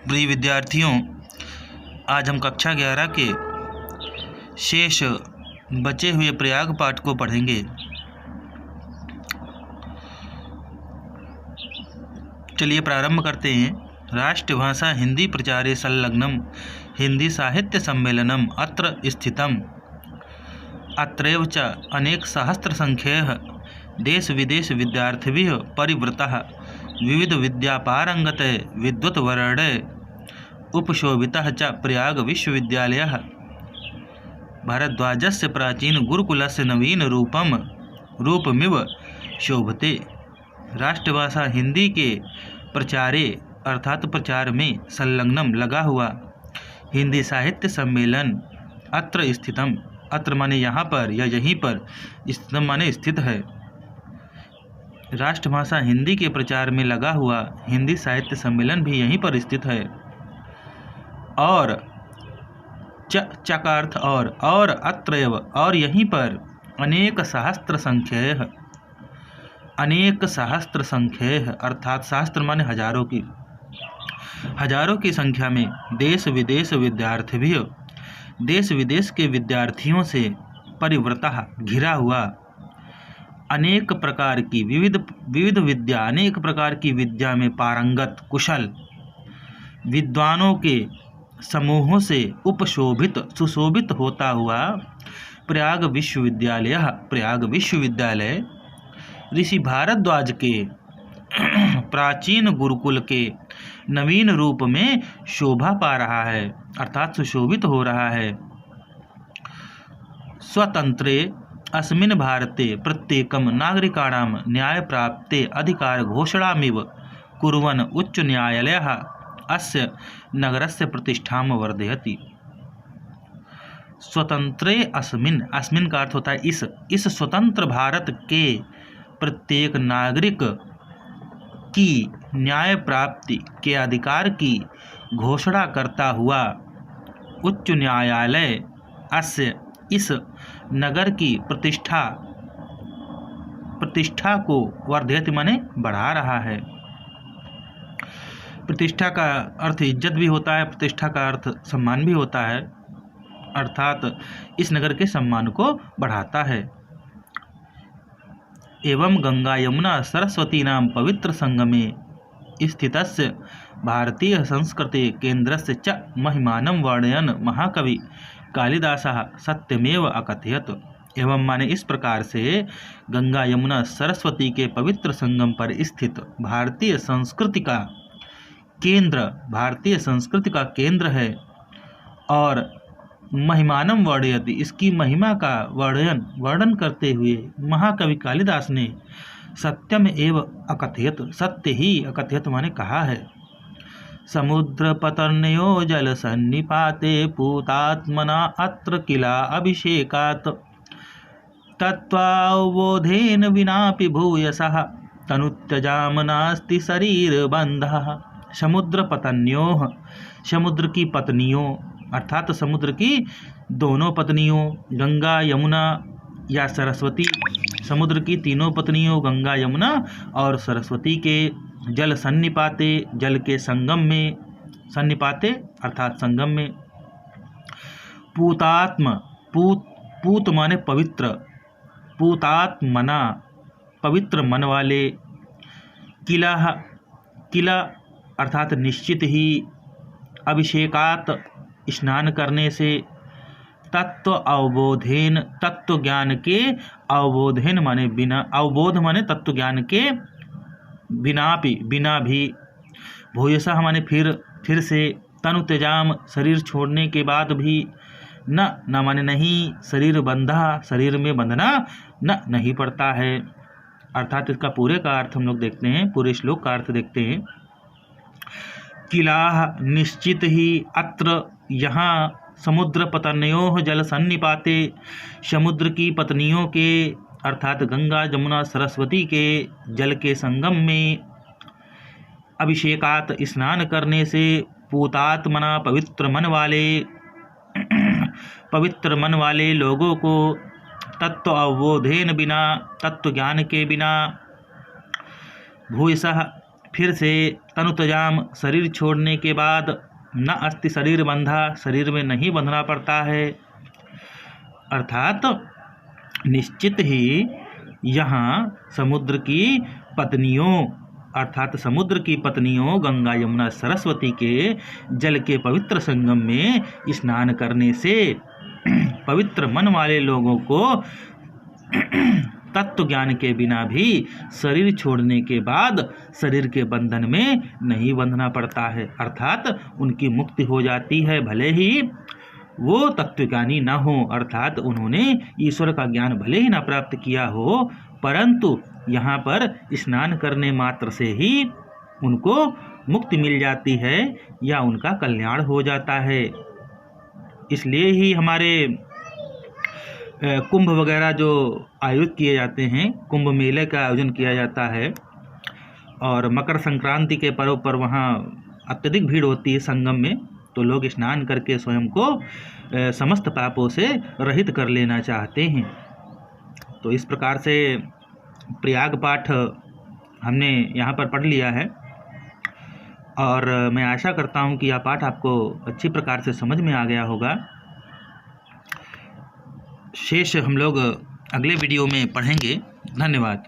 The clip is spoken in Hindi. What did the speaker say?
प्रिय विद्यार्थियों, आज हम कक्षा 11 के शेष बचे हुए प्रयाग पाठ को पढ़ेंगे। चलिए प्रारंभ करते हैं। राष्ट्रभाषा हिंदी प्रचारे संलग्नम हिंदी साहित्य सम्मेलनम अत्र स्थितम अत्रैव च अनेक सहस्त्र संख्यैः देश विदेश विद्यार्थिभिः परिवृतः विविध विद्यापारंगतै विद्वत्वर्णै उपशोभितः च प्रयाग विश्वविद्यालयः भारद्वाजस्य प्राचीन गुरुकुलस्य नवीन रूपमिव शोभते। राष्ट्रभाषा हिंदी के प्रचारे अर्थात प्रचार में संलग्नम लगा हुआ हिंदी साहित्य सम्मेलन अत्र स्थितम, अत्र माने यहाँ पर या यहीं पर, स्थितम माने स्थित है। राष्ट्रभाषा हिंदी के प्रचार में लगा हुआ हिंदी साहित्य सम्मेलन भी यहीं पर स्थित है। और च का अर्थ और अत्रैव और यहीं पर अनेक सहस्त्र संख्यैः अर्थात सहस्त्र माने हजारों की संख्या में देश विदेश विद्यार्थियों देश विदेश के विद्यार्थियों से परिवृतः घिरा हुआ अनेक प्रकार की विविध विद्या अनेक प्रकार की विद्या में पारंगत कुशल विद्वानों के समूहों से सुशोभित होता हुआ प्रयाग विश्वविद्यालय ऋषि भारद्वाज के प्राचीन गुरुकुल के नवीन रूप में शोभा पा रहा है अर्थात सुशोभित हो रहा है। स्वतंत्रे अस्मिन् भारते प्रत्येकं नागरिकाणां न्यायप्राप्ते अधिकार घोषणामिव कुर्वन् उच्च न्यायालयः अस्य नगरस्य प्रतिष्ठां वर्धयति। स्वतंत्रे अस्मिन् का अर्थ होता है इस स्वतंत्र भारत के प्रत्येक नागरिक की न्याय प्राप्ति के अधिकार की घोषणा करता हुआ उच्च न्यायालय अस्य इस नगर की प्रतिष्ठा को वर्धयति माने बढ़ा रहा है। प्रतिष्ठा का अर्थ इज्जत भी होता है, प्रतिष्ठा का अर्थ सम्मान भी होता है, अर्थात इस नगर के सम्मान को बढ़ाता है। एवं गंगा यमुना सरस्वती नाम पवित्र संगमे स्थितस्य भारतीय संस्कृति केंद्रस्य च महिमानं वर्णयन् महाकवि कालिदासः सत्यमेव अकथयत्। एवं माने इस प्रकार से गंगा यमुना सरस्वती के पवित्र संगम पर स्थित भारतीय संस्कृति का केंद्र है और महिमानम वर्णयति इसकी महिमा का वर्णन करते हुए महाकवि कालिदास ने सत्यम एव अकथयत सत्य ही अकथयत माने कहा है। समुद्र पतन्यो जल सन्निपाते पूतात्मना अत्र किला अभिषेकात् तत्त्वावबोधेन विनापि भूयसः तनुत्यजाम नास्ति शरीर बंधः। समुद्र पतन्योः समुद्र की पत्नियों अर्थात समुद्र की दोनों पत्नियों गंगा यमुना या सरस्वती, समुद्र की तीनों पत्नियों गंगा यमुना और सरस्वती के जल सन्निपाते जल के संगम में, सन्निपाते अर्थात संगम में, पूत माने पवित्र, पूतात्मना पवित्र मन वाले, किला अर्थात निश्चित ही, अभिषेकात स्नान करने से, तत्व अवबोधेन तत्व ज्ञान के, अवबोधेन माने बिना, अवबोध माने तत्व ज्ञान के बिना भी, भूयसः माने फिर से, तनु त्यजाम शरीर छोड़ने के बाद भी, न माने नहीं, शरीर बंधा शरीर में बंधना नहीं पड़ता है। अर्थात इसका पूरे का अर्थ हम लोग देखते हैं, पूरे श्लोक का अर्थ देखते हैं। किलाह निश्चित ही, अत्र यहाँ, समुद्र पतन्योः जल सन्निपाते समुद्र की पत्नियों के अर्थात गंगा जमुना सरस्वती के जल के संगम में, अभिषेकात स्नान करने से, पूतात्मना पवित्र मन वाले लोगों को, तत्व अवबोधेन बिना तत्व ज्ञान के बिना, भूयसः फिर से, तनु त्यजाम, शरीर छोड़ने के बाद, न अस्ति शरीर बंधा, शरीर में नहीं बंधना पड़ता है। अर्थात निश्चित ही यहाँ समुद्र की पत्नियों, अर्थात समुद्र की पत्नियों गंगा यमुना सरस्वती के जल के पवित्र संगम में स्नान करने से पवित्र मन वाले लोगों को तत्व ज्ञान के बिना भी शरीर छोड़ने के बाद शरीर के बंधन में नहीं बंधना पड़ता है। अर्थात उनकी मुक्ति हो जाती है, भले ही वो तत्वज्ञानी न हो, अर्थात उन्होंने ईश्वर का ज्ञान भले ही न प्राप्त किया हो, परंतु यहाँ पर स्नान करने मात्र से ही उनको मुक्ति मिल जाती है या उनका कल्याण हो जाता है। इसलिए ही हमारे कुंभ वगैरह जो आयोजित किए जाते हैं, कुंभ मेले का आयोजन किया जाता है और मकर संक्रांति के पर्व पर वहाँ अत्यधिक भीड़ होती है संगम में, तो लोग स्नान करके स्वयं को समस्त पापों से रहित कर लेना चाहते हैं। तो इस प्रकार से प्रयाग पाठ हमने यहाँ पर पढ़ लिया है और मैं आशा करता हूँ कि यह पाठ आपको अच्छी प्रकार से समझ में आ गया होगा। शेष हम लोग अगले वीडियो में पढ़ेंगे। धन्यवाद।